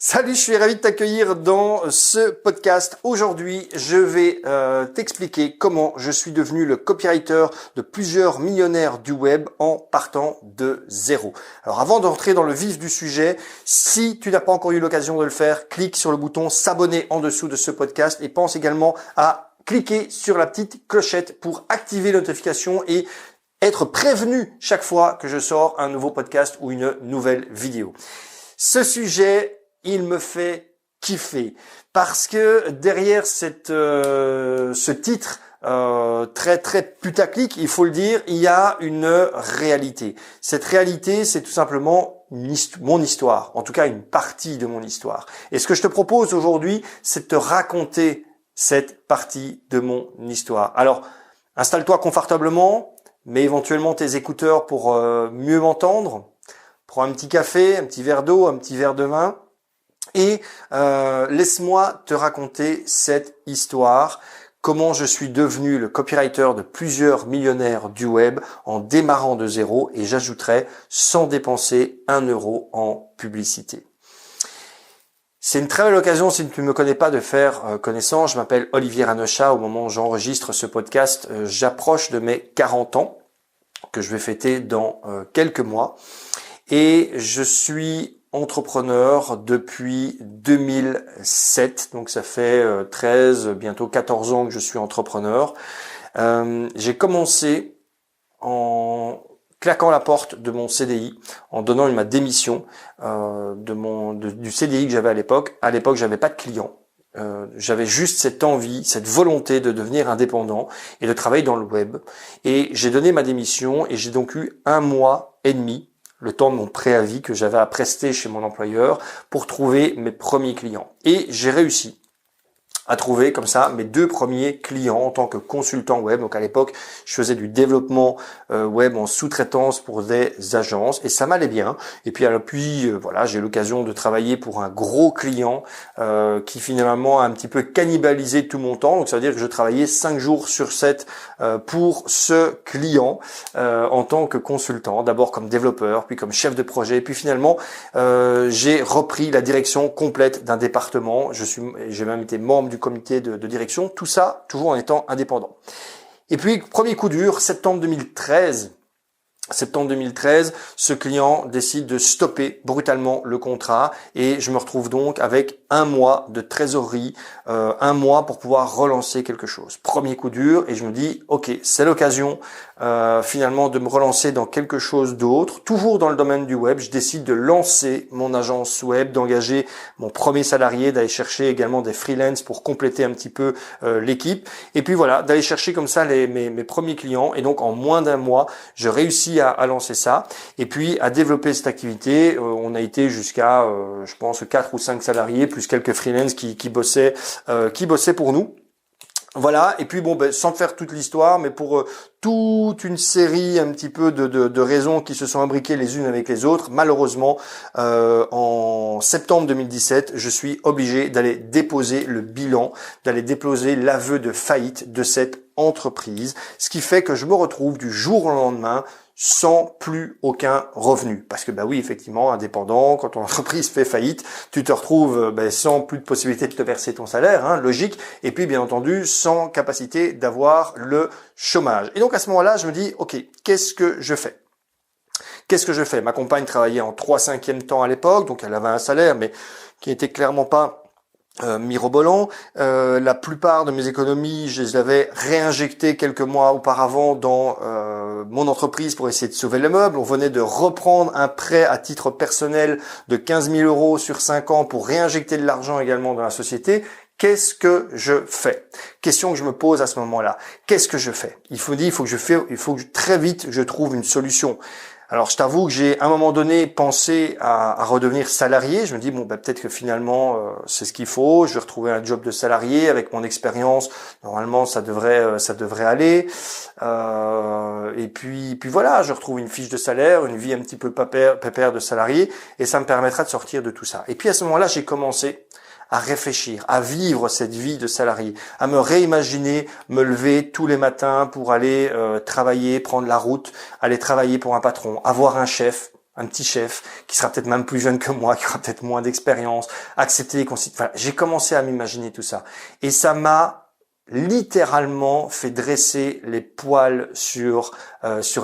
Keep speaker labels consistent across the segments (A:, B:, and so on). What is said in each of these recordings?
A: Salut, je suis ravi de t'accueillir dans ce podcast. Aujourd'hui, je vais t'expliquer comment je suis devenu le copywriter de plusieurs millionnaires du web en partant de zéro. Alors avant d'entrer dans le vif du sujet, si tu n'as pas encore eu l'occasion de le faire, clique sur le bouton s'abonner en dessous de ce podcast et pense également à cliquer sur la petite clochette pour activer les notifications et être prévenu chaque fois que je sors un nouveau podcast ou une nouvelle vidéo. Ce sujet, il me fait kiffer parce que derrière ce titre très putaclic, il faut le dire, il y a une réalité. Cette réalité, c'est tout simplement mon histoire, en tout cas une partie de mon histoire. Et ce que je te propose aujourd'hui, c'est de te raconter cette partie de mon histoire. Alors, installe-toi confortablement, mets éventuellement tes écouteurs pour mieux m'entendre. Prends un petit café, un petit verre d'eau, un petit verre de vin. Et laisse-moi te raconter cette histoire, comment je suis devenu le copywriter de plusieurs millionnaires du web en démarrant de zéro et j'ajouterai sans dépenser 1 euro en publicité. C'est une très belle occasion, si tu ne me connais pas, de faire connaissance. Je m'appelle Olivier Ranocha. Au moment où j'enregistre ce podcast, j'approche de mes 40 ans, que je vais fêter dans quelques mois. Et je suis entrepreneur depuis 2007, donc ça fait 13, bientôt 14 ans que je suis entrepreneur. J'ai commencé en claquant la porte de mon CDI, en donnant ma démission du CDI que j'avais à l'époque. À l'époque, j'avais pas de clients. J'avais juste cette envie, cette volonté de devenir indépendant et de travailler dans le web. Et j'ai donné ma démission et j'ai donc eu 1 mois et demi, le temps de mon préavis que j'avais à prester chez mon employeur pour trouver mes premiers clients. Et j'ai réussi à trouver comme ça mes 2 premiers clients en tant que consultant web. Donc à l'époque, je faisais du développement web en sous-traitance pour des agences et ça m'allait bien. Et puis voilà, j'ai eu l'occasion de travailler pour un gros client qui finalement a un petit peu cannibalisé tout mon temps. Donc ça veut dire que je travaillais 5 jours sur 7 pour ce client en tant que consultant, d'abord comme développeur, puis comme chef de projet. Et puis finalement, j'ai repris la direction complète d'un département. J'ai même été membre du comité de direction, tout ça toujours en étant indépendant. Et puis, premier coup dur, septembre 2013, ce client décide de stopper brutalement le contrat et je me retrouve donc avec 1 mois de trésorerie, 1 mois pour pouvoir relancer quelque chose. Premier coup dur et je me dis, ok, c'est l'occasion finalement de me relancer dans quelque chose d'autre. Toujours dans le domaine du web, je décide de lancer mon agence web, d'engager mon premier salarié, d'aller chercher également des freelances pour compléter un petit peu l'équipe. Et puis voilà, d'aller chercher comme ça mes premiers clients. Et donc en moins d'1 mois, je réussis à lancer ça et puis à développer cette activité. On a été jusqu'à, je pense, 4 ou 5 salariés plus quelques freelances qui bossaient pour nous. Voilà, et puis sans faire toute l'histoire, mais pour toute une série un petit peu de raisons qui se sont imbriquées les unes avec les autres, malheureusement, en septembre 2017, je suis obligé d'aller déposer le bilan, d'aller déposer l'aveu de faillite de cette entreprise, ce qui fait que je me retrouve du jour au lendemain sans plus aucun revenu. Parce que oui, effectivement, indépendant, quand ton entreprise fait faillite, tu te retrouves sans plus de possibilité de te verser ton salaire, logique, et puis bien entendu, sans capacité d'avoir le chômage. Et donc à ce moment-là, je me dis, ok, qu'est-ce que je fais ? Ma compagne travaillait en 3/5e temps à l'époque, donc elle avait un salaire, mais qui n'était clairement pas mirobolant. La plupart de mes économies, je les avais réinjectées quelques mois auparavant dans mon entreprise pour essayer de sauver le meuble. On venait de reprendre un prêt à titre personnel de 15 000 euros sur 5 ans pour réinjecter de l'argent également dans la société. Qu'est-ce que je fais ? Question que je me pose à ce moment-là. Qu'est-ce que je fais ? Il faut que très vite je trouve une solution. Alors, je t'avoue que j'ai à un moment donné pensé à redevenir salarié. Je me dis peut-être que finalement c'est ce qu'il faut. Je vais retrouver un job de salarié avec mon expérience. Normalement, ça devrait aller. Et puis voilà, je retrouve une fiche de salaire, une vie un petit peu pépère de salarié, et ça me permettra de sortir de tout ça. Et puis à ce moment-là, j'ai commencé à réfléchir, à vivre cette vie de salarié, à me réimaginer, me lever tous les matins pour aller travailler, prendre la route, aller travailler pour un patron, avoir un chef, un petit chef qui sera peut-être même plus jeune que moi, qui aura peut-être moins d'expérience, accepter enfin, j'ai commencé à m'imaginer tout ça. Et ça m'a littéralement fait dresser les poils sur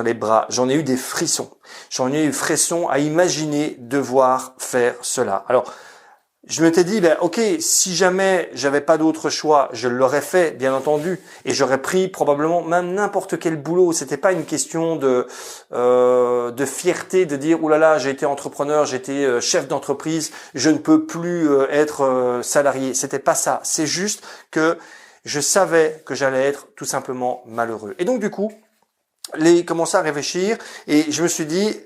A: les bras. J'en ai eu des frissons. J'en ai eu des frissons à imaginer devoir faire cela. Alors, je m'étais dit, ben ok, si jamais j'avais pas d'autre choix, je l'aurais fait, bien entendu, et j'aurais pris probablement même n'importe quel boulot. C'était pas une question de fierté, de dire oh là là, j'ai été entrepreneur, j'ai été chef d'entreprise, je ne peux plus être salarié. C'était pas ça. C'est juste que je savais que j'allais être tout simplement malheureux. Et donc du coup, j'ai commencé à réfléchir et je me suis dit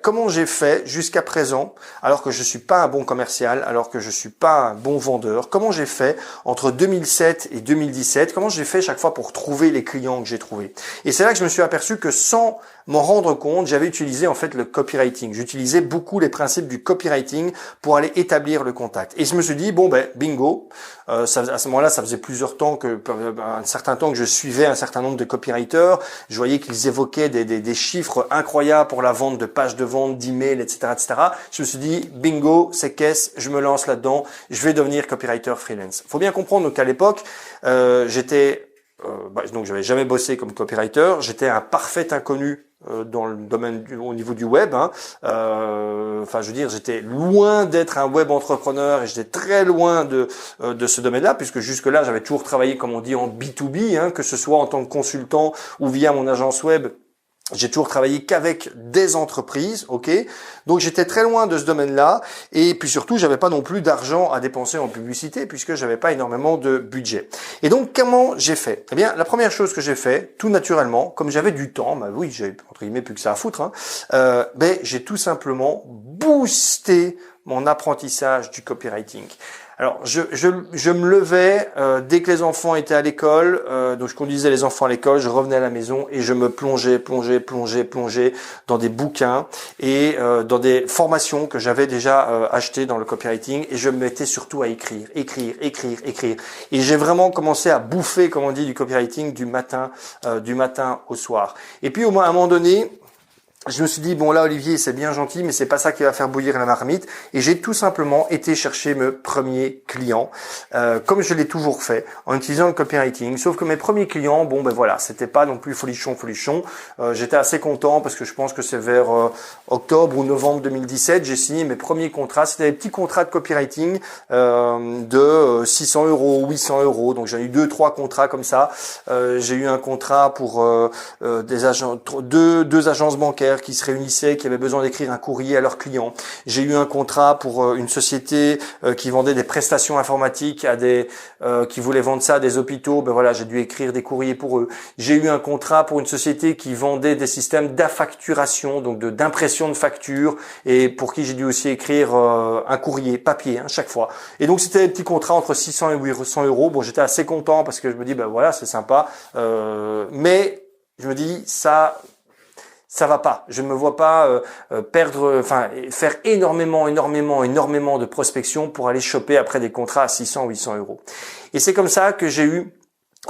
A: comment j'ai fait jusqu'à présent, alors que je suis pas un bon commercial, alors que je suis pas un bon vendeur, comment j'ai fait entre 2007 et 2017, comment j'ai fait chaque fois pour trouver les clients que j'ai trouvés. Et c'est là que je me suis aperçu que sans m'en rendre compte, j'avais utilisé en fait le copywriting. J'utilisais beaucoup les principes du copywriting pour aller établir le contact. Et je me suis dit bingo. À ce moment-là, ça faisait un certain temps que je suivais un certain nombre de copywriters. Je voyais qu'ils évoquaient des chiffres incroyables pour la vente de pages de vente, d'emails, etc., etc. Je me suis dit bingo, c'est caisse, je me lance là-dedans. Je vais devenir copywriter freelance. Faut bien comprendre qu'à l'époque, donc j'avais jamais bossé comme copywriter. J'étais un parfait inconnu dans le domaine au niveau du web. J'étais loin d'être un web entrepreneur et j'étais très loin de ce domaine-là, puisque jusque-là, j'avais toujours travaillé, comme on dit, en B2B, que ce soit en tant que consultant ou via mon agence web. J'ai toujours travaillé qu'avec des entreprises, ok. Donc j'étais très loin de ce domaine-là, et puis surtout j'avais pas non plus d'argent à dépenser en publicité puisque j'avais pas énormément de budget. Et donc comment j'ai fait ? Eh bien, la première chose que j'ai fait, tout naturellement, comme j'avais du temps, j'avais entre guillemets plus que ça à foutre, j'ai tout simplement boosté mon apprentissage du copywriting. Alors, je me levais dès que les enfants étaient à l'école, donc je conduisais les enfants à l'école, je revenais à la maison et je me plongeais dans des bouquins et dans des formations que j'avais déjà achetées dans le copywriting, et je me mettais surtout à écrire. Et j'ai vraiment commencé à bouffer, comme on dit, du copywriting du matin au soir. Et puis, à un moment donné, je me suis dit, bon là Olivier, c'est bien gentil, mais c'est pas ça qui va faire bouillir la marmite. Et j'ai tout simplement été chercher mes premiers clients, comme je l'ai toujours fait, en utilisant le copywriting. Sauf que mes premiers clients, c'était pas non plus folichon. J'étais assez content parce que je pense que c'est vers octobre ou novembre 2017, j'ai signé mes premiers contrats. C'était des petits contrats de copywriting de 600 €, 800 €. Donc j'ai eu 2-3 contrats comme ça. J'ai eu un contrat pour deux agences bancaires qui se réunissaient, qui avaient besoin d'écrire un courrier à leurs clients. J'ai eu un contrat pour une société qui vendait des prestations informatiques à qui voulaient vendre ça à des hôpitaux. J'ai dû écrire des courriers pour eux. J'ai eu un contrat pour une société qui vendait des systèmes d'affacturation, donc d'impression de factures, et pour qui j'ai dû aussi écrire un courrier papier chaque fois. Et donc c'était des petits contrats entre 600 et 800 €. Bon, j'étais assez content parce que je me dis c'est sympa, mais je me dis ça va pas. Je ne me vois pas faire énormément de prospection pour aller choper après des contrats à 600 ou 800 €. Et c'est comme ça que j'ai eu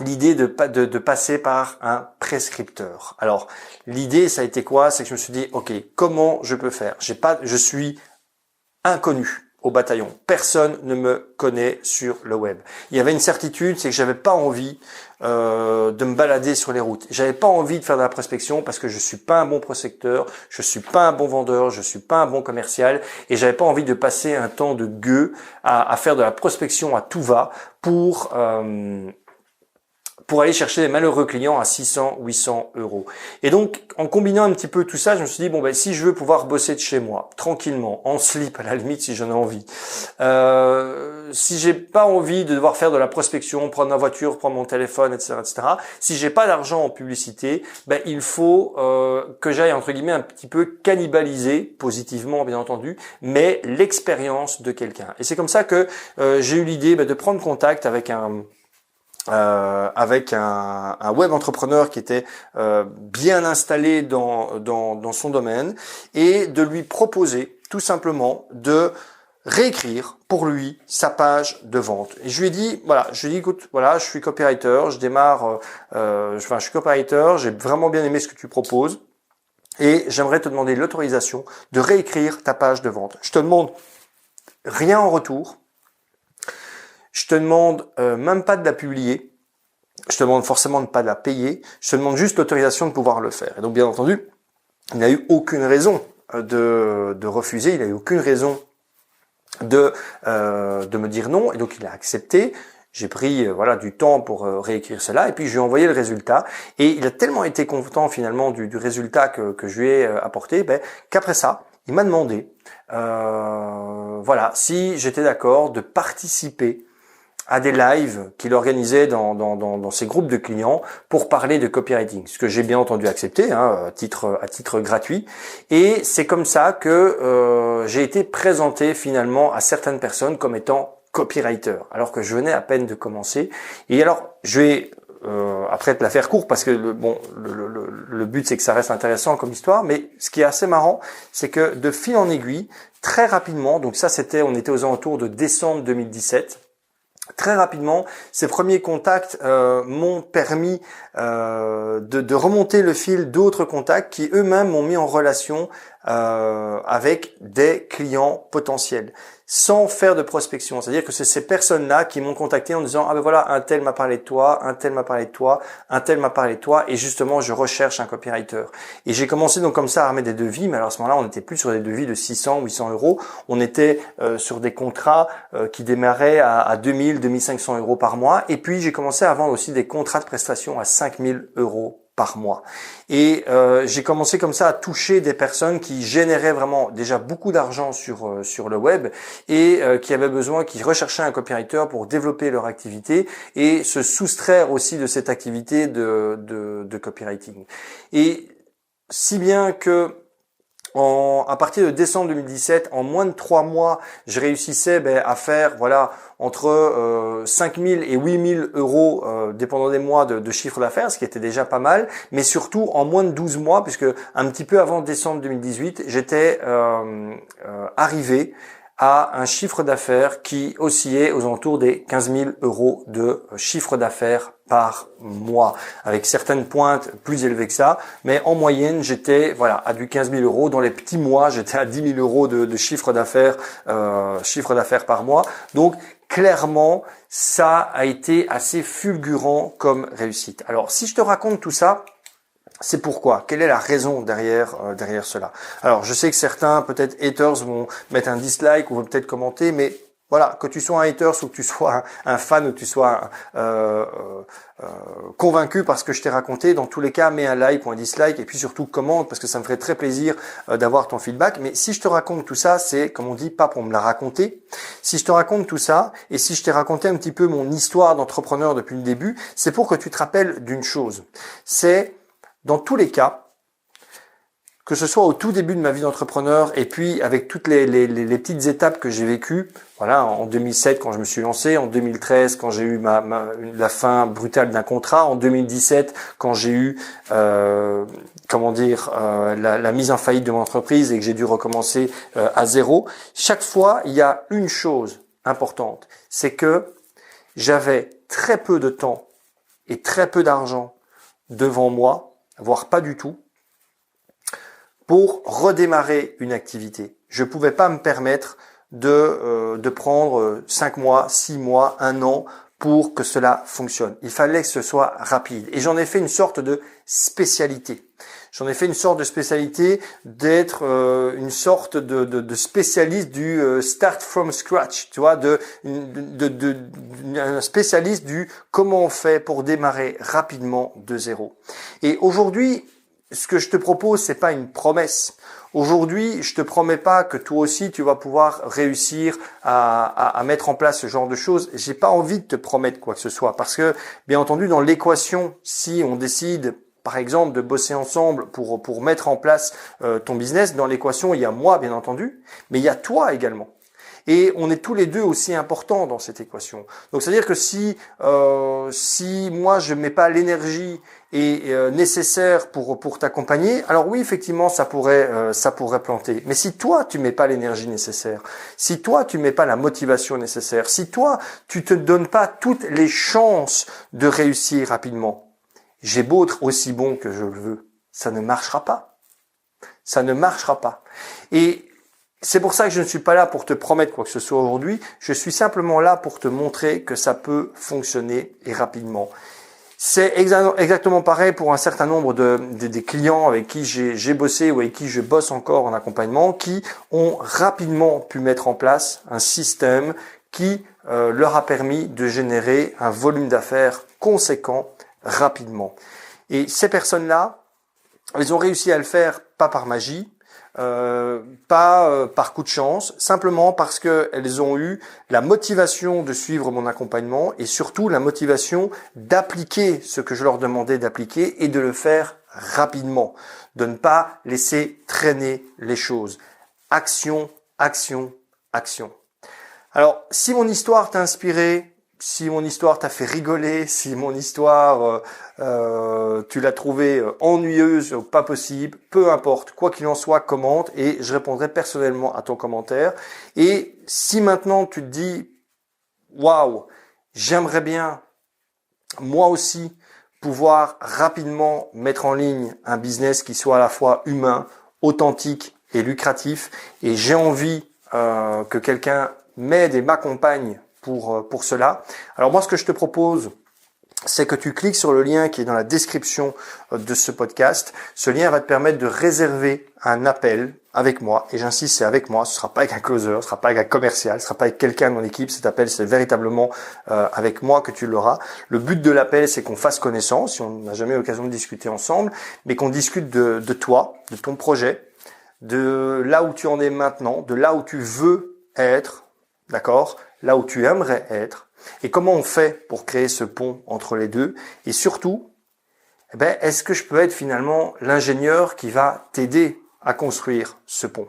A: l'idée de passer par un prescripteur. Alors, l'idée, ça a été quoi? C'est que je me suis dit, ok, comment je peux faire? Je suis inconnu au bataillon. Personne ne me connaît sur le web. Il y avait une certitude, c'est que j'avais pas envie de me balader sur les routes. J'avais pas envie de faire de la prospection parce que je suis pas un bon prospecteur, je suis pas un bon vendeur, je suis pas un bon commercial, et j'avais pas envie de passer un temps de gueux à faire de la prospection à tout va pour aller chercher des malheureux clients à 600, 800 €. Et donc, en combinant un petit peu tout ça, je me suis dit, si je veux pouvoir bosser de chez moi, tranquillement, en slip à la limite si j'en ai envie, si j'ai pas envie de devoir faire de la prospection, prendre ma voiture, prendre mon téléphone, etc., si j'ai pas d'argent en publicité, il faut que j'aille, entre guillemets, un petit peu cannibaliser, positivement bien entendu, mais l'expérience de quelqu'un. Et c'est comme ça que j'ai eu l'idée de prendre contact avec un web entrepreneur qui était bien installé dans son domaine, et de lui proposer tout simplement de réécrire pour lui sa page de vente. Et je lui ai dit, écoute, je suis copywriter, je suis copywriter, j'ai vraiment bien aimé ce que tu proposes. et j'aimerais te demander l'autorisation de réécrire ta page de vente. Je te demande rien en retour. Je te demande même pas de la publier. Je te demande forcément de ne pas la payer. Je te demande juste l'autorisation de pouvoir le faire. Et donc, bien entendu, il n'a eu aucune raison de refuser. Il n'a eu aucune raison de me dire non. Et donc, il a accepté. J'ai pris voilà du temps pour réécrire cela. Et puis, je lui ai envoyé le résultat. Et il a tellement été content finalement du résultat que je lui ai apporté, qu'après ça, il m'a demandé voilà, si j'étais d'accord de participer à des lives qu'il organisait dans ses groupes de clients pour parler de copywriting, ce que j'ai bien entendu accepter à titre gratuit. Et c'est comme ça que j'ai été présenté finalement à certaines personnes comme étant copywriter, alors que je venais à peine de commencer. Et alors, je vais après te la faire court parce que le but c'est que ça reste intéressant comme histoire, mais ce qui est assez marrant, c'est que de fil en aiguille, très rapidement, donc ça on était aux alentours de décembre 2017, très rapidement, ces premiers contacts m'ont permis de remonter le fil d'autres contacts qui eux-mêmes m'ont mis en relation avec des clients potentiels, sans faire de prospection. C'est-à-dire que c'est ces personnes-là qui m'ont contacté en disant « Ah ben voilà, un tel m'a parlé de toi, un tel m'a parlé de toi, un tel m'a parlé de toi, et justement, je recherche un copywriter. » Et j'ai commencé donc comme ça à armer des devis, mais alors à ce moment-là, on n'était plus sur des devis de 600, 800 euros, on était sur des contrats qui démarraient à 2000, 2500 euros par mois, et puis j'ai commencé à vendre aussi des contrats de prestation à 5000 euros par mois. Et j'ai commencé comme ça à toucher des personnes qui généraient vraiment déjà beaucoup d'argent sur le web et qui avaient besoin, qui recherchaient un copywriter pour développer leur activité et se soustraire aussi de cette activité de copywriting. Et si bien que à partir de décembre 2017, en moins de 3 mois, je réussissais à faire entre 5 000 et 8 000 euros, dépendant des mois, de chiffre d'affaires, ce qui était déjà pas mal. Mais surtout, en moins de 12 mois, puisque un petit peu avant décembre 2018, j'étais arrivé à un chiffre d'affaires qui oscillait aux alentours des 15 000 euros de chiffre d'affaires par mois, avec certaines pointes plus élevées que ça, mais en moyenne j'étais à du 15 000 euros. Dans les petits mois, j'étais à 10 000 euros de chiffre d'affaires par mois. Donc clairement, ça a été assez fulgurant comme réussite. Alors si je te raconte tout ça, c'est pourquoi. Quelle est la raison derrière cela? Alors, je sais que certains, peut-être haters, vont mettre un dislike ou vont peut-être commenter, mais voilà, que tu sois un haters ou que tu sois un fan ou que tu sois convaincu par ce que je t'ai raconté, dans tous les cas, mets un like ou un dislike et puis surtout commente parce que ça me ferait très plaisir d'avoir ton feedback. Mais si je te raconte tout ça, c'est, comme on dit, pas pour me la raconter. Si je te raconte tout ça et si je t'ai raconté un petit peu mon histoire d'entrepreneur depuis le début, c'est pour que tu te rappelles d'une chose. C'est dans tous les cas, que ce soit au tout début de ma vie d'entrepreneur et puis avec toutes les petites étapes que j'ai vécues, en 2007 quand je me suis lancé, en 2013 quand j'ai eu la fin brutale d'un contrat, en 2017 quand j'ai eu la mise en faillite de mon entreprise et que j'ai dû recommencer à zéro. Chaque fois, il y a une chose importante, c'est que j'avais très peu de temps et très peu d'argent devant moi, voire pas du tout, pour redémarrer une activité. Je ne pouvais pas me permettre de prendre 5 mois, 6 mois, 1 an pour que cela fonctionne. Il fallait que ce soit rapide. Et j'en ai fait une sorte de spécialité. J'en ai fait une sorte de spécialité d'être une sorte de spécialiste du start from scratch, tu vois, un spécialiste du comment on fait pour démarrer rapidement de zéro. Et aujourd'hui, ce que je te propose, c'est pas une promesse. Aujourd'hui, je te promets pas que toi aussi tu vas pouvoir réussir à mettre en place ce genre de choses. J'ai pas envie de te promettre quoi que ce soit parce que, bien entendu, dans l'équation, si on décide par exemple de bosser ensemble pour mettre en place ton business, dans l'équation il y a moi bien entendu, mais il y a toi également. Et on est tous les deux aussi importants dans cette équation. Donc c'est-à-dire que si moi je mets pas l'énergie nécessaire pour t'accompagner, alors oui effectivement ça pourrait planter. Mais si toi tu mets pas l'énergie nécessaire, si toi tu mets pas la motivation nécessaire, si toi tu te donnes pas toutes les chances de réussir rapidement, j'ai beau être aussi bon que je le veux, ça ne marchera pas. Ça ne marchera pas. Et c'est pour ça que je ne suis pas là pour te promettre quoi que ce soit aujourd'hui. Je suis simplement là pour te montrer que ça peut fonctionner et rapidement. C'est exactement pareil pour un certain nombre des clients avec qui j'ai bossé ou avec qui je bosse encore en accompagnement, qui ont rapidement pu mettre en place un système qui leur a permis de générer un volume d'affaires conséquent rapidement. Et ces personnes-là, elles ont réussi à le faire pas par magie, pas par coup de chance, simplement parce qu'elles ont eu la motivation de suivre mon accompagnement et surtout la motivation d'appliquer ce que je leur demandais d'appliquer et de le faire rapidement, de ne pas laisser traîner les choses. Action, action, action. Alors, si mon histoire t'a inspiré, si mon histoire t'a fait rigoler, si mon histoire tu l'as trouvée ennuyeuse ou pas possible, peu importe, quoi qu'il en soit, commente et je répondrai personnellement à ton commentaire. Et si maintenant tu te dis waouh, j'aimerais bien moi aussi pouvoir rapidement mettre en ligne un business qui soit à la fois humain, authentique et lucratif, et j'ai envie que quelqu'un m'aide et m'accompagne pour cela. Alors moi, ce que je te propose, c'est que tu cliques sur le lien qui est dans la description de ce podcast. Ce lien va te permettre de réserver un appel avec moi. Et j'insiste, c'est avec moi. Ce sera pas avec un closer, ce sera pas avec un commercial, ce sera pas avec quelqu'un de mon équipe. Cet appel, c'est véritablement avec moi que tu l'auras. Le but de l'appel, c'est qu'on fasse connaissance, si on n'a jamais eu l'occasion de discuter ensemble, mais qu'on discute de toi, de ton projet, de là où tu en es maintenant, de là où tu veux être, d'accord, là où tu aimerais être, et comment on fait pour créer ce pont entre les deux, et surtout, est-ce que je peux être finalement l'ingénieur qui va t'aider à construire ce pont?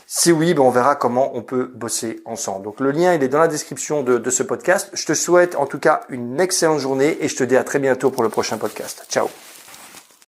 A: Si oui, on verra comment on peut bosser ensemble. Donc le lien, il est dans la description de ce podcast. Je te souhaite en tout cas une excellente journée et je te dis à très bientôt pour le prochain podcast. Ciao.